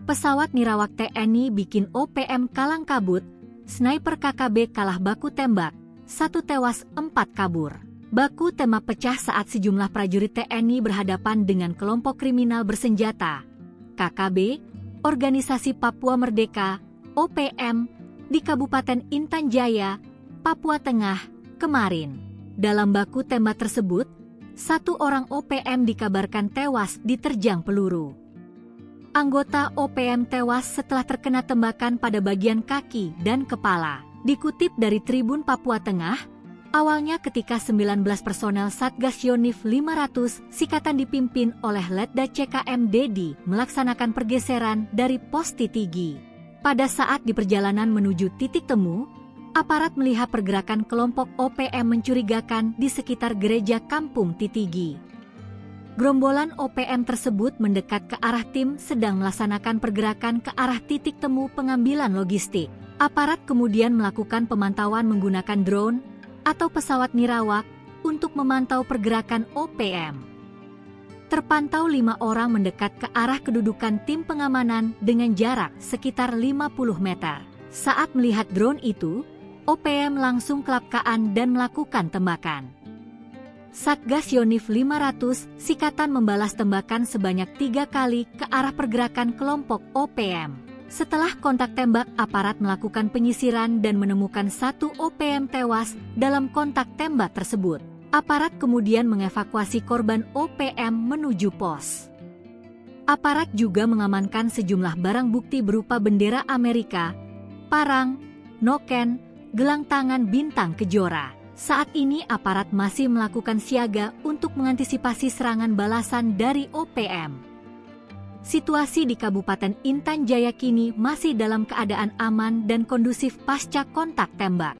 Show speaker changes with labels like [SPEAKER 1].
[SPEAKER 1] Pesawat nirawak TNI bikin OPM kalang kabut, sniper KKB kalah baku tembak, 1 tewas 4 kabur. Baku tembak pecah saat sejumlah prajurit TNI berhadapan dengan kelompok kriminal bersenjata, KKB, Organisasi Papua Merdeka, OPM, di Kabupaten Intan Jaya, Papua Tengah, kemarin. Dalam baku tembak tersebut, 1 orang OPM dikabarkan tewas diterjang peluru. Anggota OPM tewas setelah terkena tembakan pada bagian kaki dan kepala. Dikutip dari Tribun Papua Tengah, awalnya ketika 19 personel Satgas Yonif 500 Sikatan dipimpin oleh Letda CKM Dedi melaksanakan pergeseran dari pos Titigi. Pada saat di perjalanan menuju titik temu, aparat melihat pergerakan kelompok OPM mencurigakan di sekitar gereja Kampung Titigi. Gerombolan OPM tersebut mendekat ke arah tim sedang melaksanakan pergerakan ke arah titik temu pengambilan logistik. Aparat kemudian melakukan pemantauan menggunakan drone atau pesawat nirawak untuk memantau pergerakan OPM. Terpantau 5 orang mendekat ke arah kedudukan tim pengamanan dengan jarak sekitar 50 meter. Saat melihat drone itu, OPM langsung kelapkaan dan melakukan tembakan. Satgas Yonif 500 Sikatan membalas tembakan sebanyak 3 kali ke arah pergerakan kelompok OPM. Setelah kontak tembak, aparat melakukan penyisiran dan menemukan 1 OPM tewas dalam kontak tembak tersebut. Aparat kemudian mengevakuasi korban OPM menuju pos. Aparat juga mengamankan sejumlah barang bukti berupa bendera Amerika, parang, noken, gelang tangan bintang kejora. Saat ini aparat masih melakukan siaga untuk mengantisipasi serangan balasan dari OPM. Situasi di Kabupaten Intan Jaya kini masih dalam keadaan aman dan kondusif pasca kontak tembak.